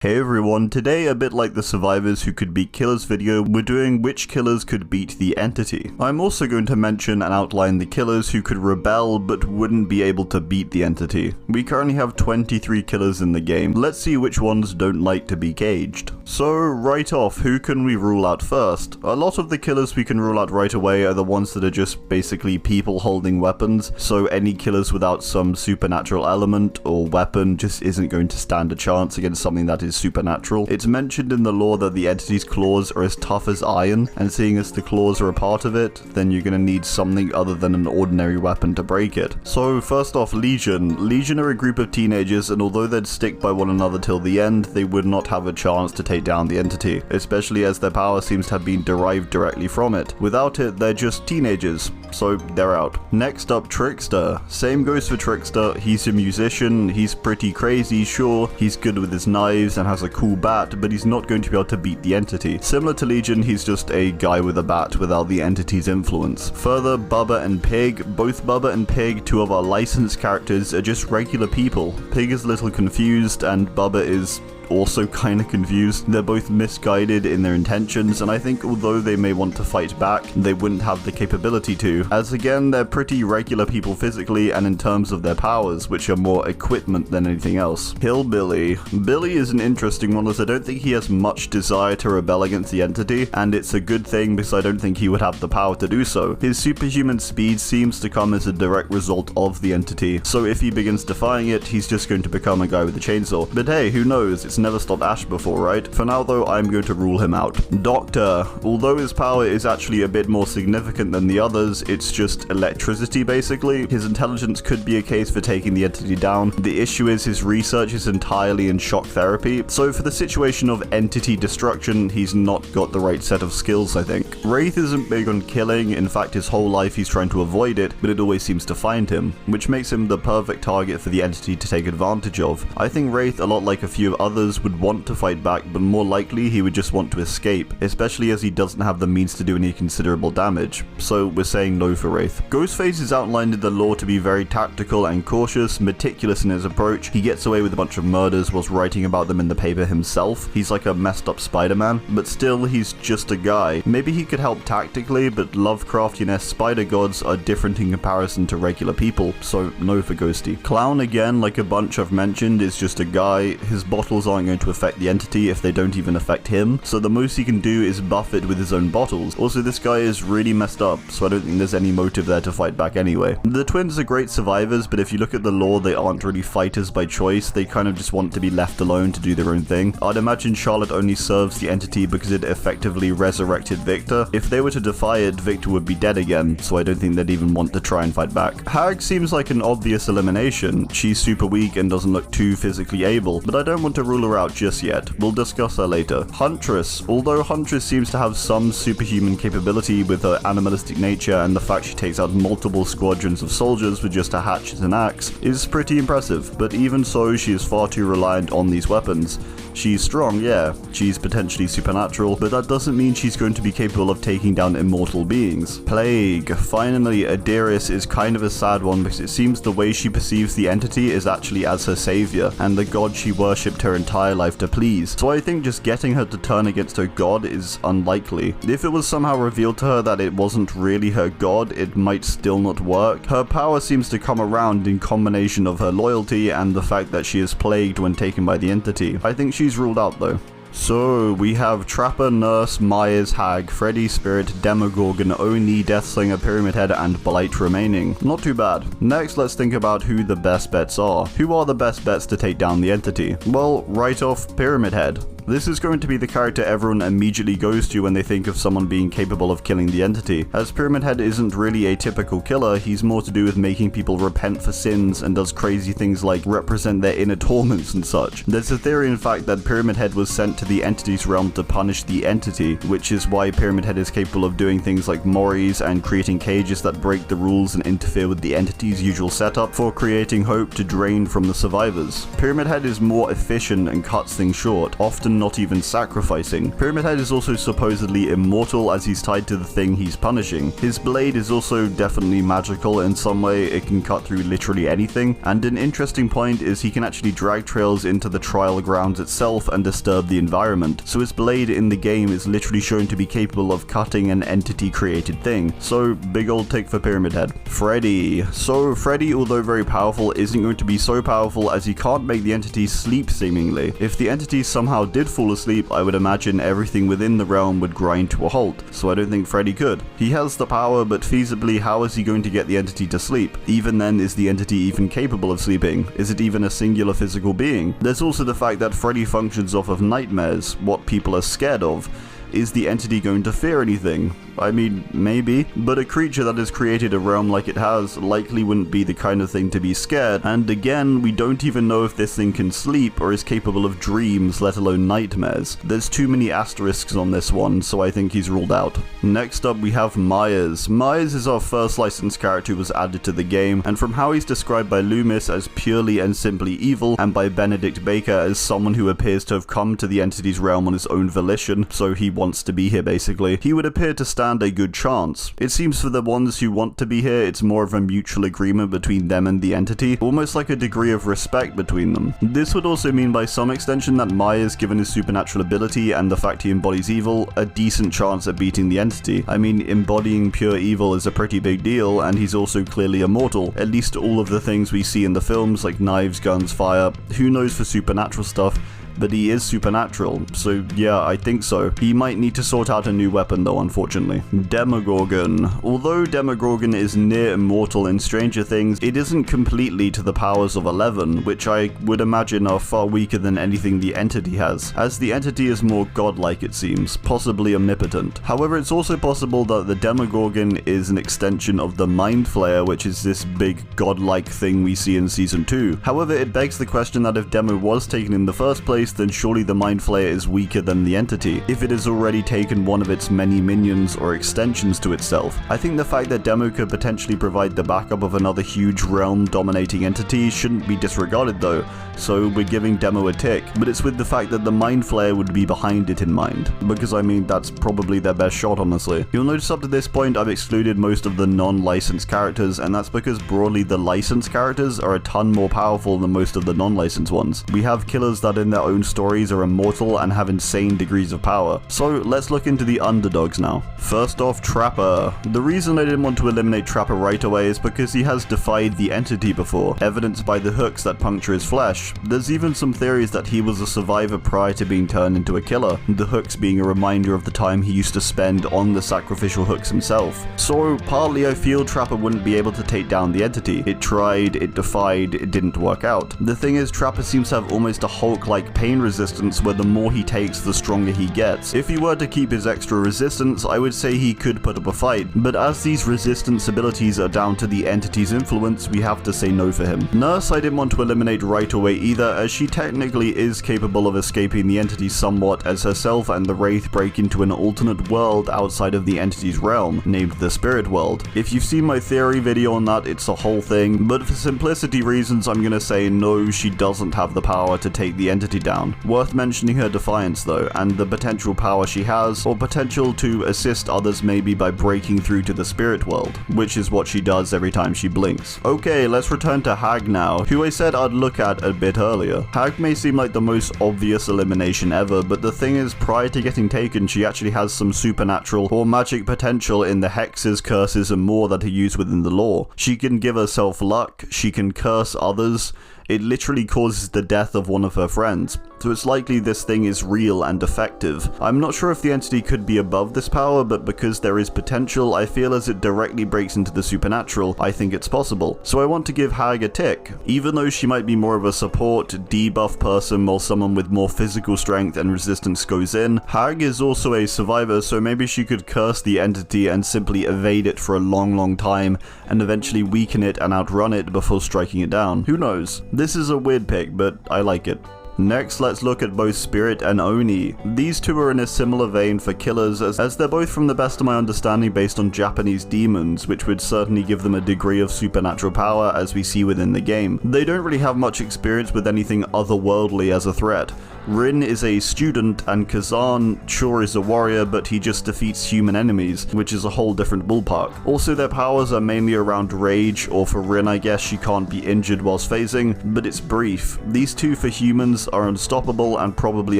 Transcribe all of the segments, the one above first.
Hey everyone, today a bit like the survivors who could beat killers video, we're doing which killers could beat the entity. I'm also going to mention and outline the killers who could rebel but wouldn't be able to beat the entity. We currently have 23 killers in the game. Let's see which ones don't like to be caged. So right off, who can we rule out first? A lot of the killers we can rule out right away are the ones that are just basically people holding weapons, so any killers without some supernatural element or weapon just isn't going to stand a chance against something that is supernatural. It's mentioned in the lore that the entity's claws are as tough as iron, and seeing as the claws are a part of it, then you're gonna need something other than an ordinary weapon to break it. So first off, Legion. Legion are a group of teenagers, and although they'd stick by one another till the end, they would not have a chance to take down the entity, especially as their power seems to have been derived directly from it. Without it, they're just teenagers, so they're out. Next up, Trickster. Same goes for Trickster. He's a musician, he's pretty crazy, sure, he's good with his knives and has a cool bat, but he's not going to be able to beat the entity. Similar to Legion, he's just a guy with a bat without the entity's influence. Further, Bubba and Pig. Both Bubba and Pig, two of our licensed characters, are just regular people. Pig is a little confused and Bubba is also kinda confused. They're both misguided in their intentions, and I think although they may want to fight back, they wouldn't have the capability to, as again, they're pretty regular people physically and in terms of their powers, which are more equipment than anything else. Hillbilly. Billy is an interesting one, as I don't think he has much desire to rebel against the entity, and it's a good thing because I don't think he would have the power to do so. His superhuman speed seems to come as a direct result of the entity, so if he begins defying it, he's just going to become a guy with a chainsaw. But hey, who knows? It's never stopped Ash before, right? For now though, I'm going to rule him out. Doctor. Although his power is actually a bit more significant than the others, it's just electricity basically. His intelligence could be a case for taking the entity down. The issue is his research is entirely in shock therapy, so for the situation of entity destruction, he's not got the right set of skills, I think. Wraith isn't big on killing. In fact, his whole life he's trying to avoid it, but it always seems to find him, which makes him the perfect target for the entity to take advantage of. I think Wraith, a lot like a few others, would want to fight back, but more likely he would just want to escape, especially as he doesn't have the means to do any considerable damage, so we're saying no for Wraith. Ghostface is outlined in the lore to be very tactical and cautious, meticulous in his approach. He gets away with a bunch of murders whilst writing about them in the paper himself. He's like a messed up Spider-Man, but still he's just a guy. Maybe he could help tactically, but Lovecraftian spider gods are different in comparison to regular people, so no for Ghosty. Clown, again, like a bunch I've mentioned, is just a guy. His bottles aren't going to affect the entity if they don't even affect him, so the most he can do is buff it with his own bottles. Also, this guy is really messed up, so I don't think there's any motive there to fight back anyway. The twins are great survivors, but if you look at the lore, they aren't really fighters by choice. They kind of just want to be left alone to do their own thing. I'd imagine Charlotte only serves the entity because it effectively resurrected Victor. If they were to defy it, Victor would be dead again, so I don't think they'd even want to try and fight back. Hag seems like an obvious elimination. She's super weak and doesn't look too physically able, but I don't want to rule her out just yet. We'll discuss her later. Huntress. Although Huntress seems to have some superhuman capability with her animalistic nature, and the fact she takes out multiple squadrons of soldiers with just a hatchet and axe is pretty impressive, but even so, she is far too reliant on these weapons. She's strong, yeah, she's potentially supernatural, but that doesn't mean she's going to be capable of taking down immortal beings. Plague. Finally, Adiris is kind of a sad one because it seems the way she perceives the entity is actually as her savior, and the god she worshipped her entire life to please. So I think just getting her to turn against her god is unlikely. If it was somehow revealed to her that it wasn't really her god, it might still not work. Her power seems to come around in combination of her loyalty and the fact that she is plagued when taken by the entity. I think she's ruled out though. So, we have Trapper, Nurse, Myers, Hag, Freddy, Spirit, Demogorgon, Oni, Deathslinger, Pyramid Head, and Blight remaining. Not too bad. Next, let's think about who the best bets are. Who are the best bets to take down the entity? Well, right off, Pyramid Head. This is going to be the character everyone immediately goes to when they think of someone being capable of killing the entity. As Pyramid Head isn't really a typical killer, he's more to do with making people repent for sins and does crazy things like represent their inner torments and such. There's a theory in fact that Pyramid Head was sent to the entity's realm to punish the entity, which is why Pyramid Head is capable of doing things like moris and creating cages that break the rules and interfere with the entity's usual setup for creating hope to drain from the survivors. Pyramid Head is more efficient and cuts things short, often not even sacrificing. Pyramid Head is also supposedly immortal as he's tied to the thing he's punishing. His blade is also definitely magical in some way, it can cut through literally anything, and an interesting point is he can actually drag trails into the trial grounds itself and disturb the environment, so his blade in the game is literally shown to be capable of cutting an entity created thing. So big old tick for Pyramid Head. Freddy. So Freddy, although very powerful, isn't going to be so powerful as he can't make the entity sleep seemingly. If the entity somehow did fall asleep, I would imagine everything within the realm would grind to a halt, so I don't think Freddy could. He has the power, but feasibly how is he going to get the entity to sleep? Even then, is the entity even capable of sleeping? Is it even a singular physical being? There's also the fact that Freddy functions off of nightmares, what people are scared of. Is the entity going to fear anything? I mean, maybe, but a creature that has created a realm like it has likely wouldn't be the kind of thing to be scared, and again, we don't even know if this thing can sleep or is capable of dreams, let alone nightmares. There's too many asterisks on this one, so I think he's ruled out. Next up we have Myers. Myers is our first licensed character who was added to the game, and from how he's described by Loomis as purely and simply evil, and by Benedict Baker as someone who appears to have come to the entity's realm on his own volition, so he wants to be here basically, he would appear to stand a good chance. It seems for the ones who want to be here, it's more of a mutual agreement between them and the entity, almost like a degree of respect between them. This would also mean by some extension that Myers, given his supernatural ability and the fact he embodies evil, a decent chance at beating the entity. I mean, embodying pure evil is a pretty big deal, and he's also clearly immortal. At least all of the things we see in the films, like knives, guns, fire, who knows for supernatural stuff, but he is supernatural, so yeah, I think so. He might need to sort out a new weapon though, unfortunately. Demogorgon. Although Demogorgon is near immortal in Stranger Things, it isn't completely to the powers of 11, which I would imagine are far weaker than anything the entity has, as the entity is more godlike it seems, possibly omnipotent. However, it's also possible that the Demogorgon is an extension of the Mind Flayer, which is this big godlike thing we see in Season 2. However, it begs the question that if Demo was taken in the first place, then surely the Mind Flayer is weaker than the entity, if it has already taken one of its many minions or extensions to itself. I think the fact that Demo could potentially provide the backup of another huge realm-dominating entity shouldn't be disregarded though, so we're giving Demo a tick, but it's with the fact that the Mind Flayer would be behind it in mind, because I mean, that's probably their best shot honestly. You'll notice up to this point I've excluded most of the non-licensed characters, and that's because broadly the licensed characters are a ton more powerful than most of the non-licensed ones. We have killers that in their own stories are immortal and have insane degrees of power. So let's look into the underdogs now. First off, Trapper. The reason I didn't want to eliminate Trapper right away is because he has defied the entity before, evidenced by the hooks that puncture his flesh. There's even some theories that he was a survivor prior to being turned into a killer, the hooks being a reminder of the time he used to spend on the sacrificial hooks himself. So partly I feel Trapper wouldn't be able to take down the entity. It tried, it defied, it didn't work out. The thing is, Trapper seems to have almost a Hulk-like pain resistance where the more he takes, the stronger he gets. If he were to keep his extra resistance, I would say he could put up a fight, but as these resistance abilities are down to the entity's influence, we have to say no for him. Nurse I didn't want to eliminate right away either, as she technically is capable of escaping the entity somewhat, as herself and the Wraith break into an alternate world outside of the entity's realm, named the Spirit World. If you've seen my theory video on that, it's a whole thing, but for simplicity reasons I'm gonna say no, she doesn't have the power to take the entity down. Worth mentioning her defiance though, and the potential power she has, or potential to assist others maybe by breaking through to the spirit world, which is what she does every time she blinks. Okay, let's return to Hag now, who I said I'd look at a bit earlier. Hag may seem like the most obvious elimination ever, but the thing is, prior to getting taken, she actually has some supernatural or magic potential in the hexes, curses, and more that are used within the lore. She can give herself luck, she can curse others, it literally causes the death of one of her friends, so it's likely this thing is real and effective. I'm not sure if the entity could be above this power, but because there is potential, I feel as it directly breaks into the supernatural, I think it's possible. So I want to give Hag a tick. Even though she might be more of a support, debuff person while someone with more physical strength and resistance goes in, Hag is also a survivor, so maybe she could curse the entity and simply evade it for a long time, and eventually weaken it and outrun it before striking it down. Who knows? This is a weird pick, but I like it. Next, let's look at both Spirit and Oni. These two are in a similar vein for killers, as they're both from the best of my understanding based on Japanese demons, which would certainly give them a degree of supernatural power as we see within the game. They don't really have much experience with anything otherworldly as a threat. Rin is a student, and Kazan sure is a warrior, but he just defeats human enemies, which is a whole different ballpark. Also, their powers are mainly around rage, or for Rin I guess she can't be injured whilst phasing, but it's brief. These two for humans are unstoppable and probably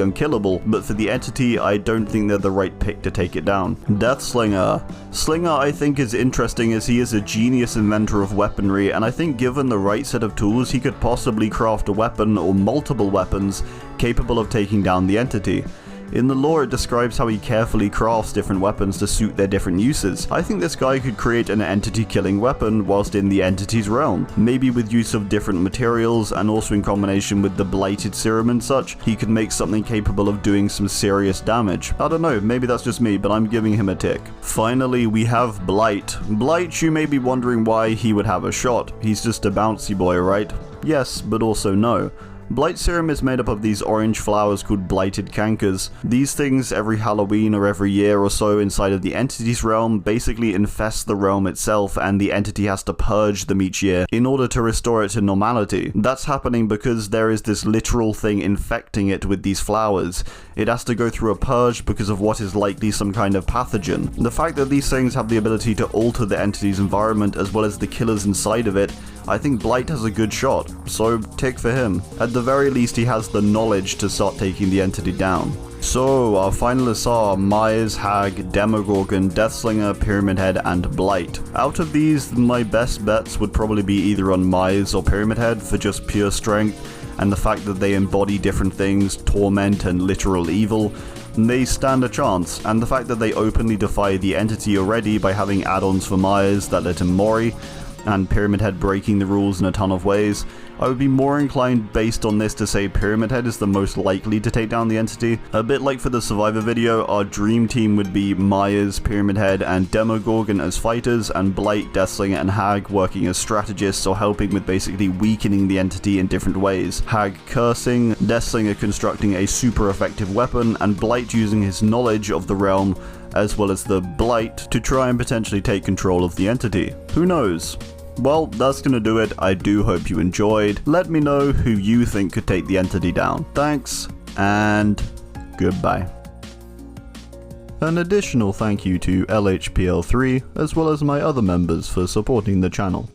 unkillable, but for the entity I don't think they're the right pick to take it down. Deathslinger. Slinger I think is interesting as he is a genius inventor of weaponry, and I think given the right set of tools he could possibly craft a weapon or multiple weapons capable of taking down the entity. In the lore it describes how he carefully crafts different weapons to suit their different uses. I think this guy could create an entity killing weapon whilst in the entity's realm, maybe with use of different materials and also in combination with the blighted serum and such. He could make something capable of doing some serious damage. I don't know, maybe that's just me, but I'm giving him a tick. Finally we have Blight. Blight, you may be wondering why he would have a shot. He's just a bouncy boy, right? Yes, but also no. Blight serum is made up of these orange flowers called blighted cankers. These things every Halloween or every year or so inside of the entity's realm basically infest the realm itself, and the entity has to purge them each year in order to restore it to normality. That's happening because there is this literal thing infecting it with these flowers. It has to go through a purge because of what is likely some kind of pathogen. The fact that these things have the ability to alter the entity's environment as well as the killers inside of it, I think Blight has a good shot, so tick for him. At the very least he has the knowledge to start taking the entity down. So our finalists are Myers, Hag, Demogorgon, Deathslinger, Pyramid Head, and Blight. Out of these, my best bets would probably be either on Myers or Pyramid Head for just pure strength, and the fact that they embody different things, torment and literal evil. They stand a chance, and the fact that they openly defy the entity already by having add-ons for Myers that let him Mori, and Pyramid Head breaking the rules in a ton of ways, I would be more inclined based on this to say Pyramid Head is the most likely to take down the entity. A bit like for the Survivor video, our dream team would be Myers, Pyramid Head, and Demogorgon as fighters, and Blight, Deathslinger, and Hag working as strategists or helping with basically weakening the entity in different ways. Hag cursing, Deathslinger constructing a super effective weapon, and Blight using his knowledge of the realm as well as the Blight to try and potentially take control of the entity. Who knows? Well, that's gonna do it. I do hope you enjoyed. Let me know who you think could take the entity down. Thanks, and goodbye. An additional thank you to LHPL3, as well as my other members for supporting the channel.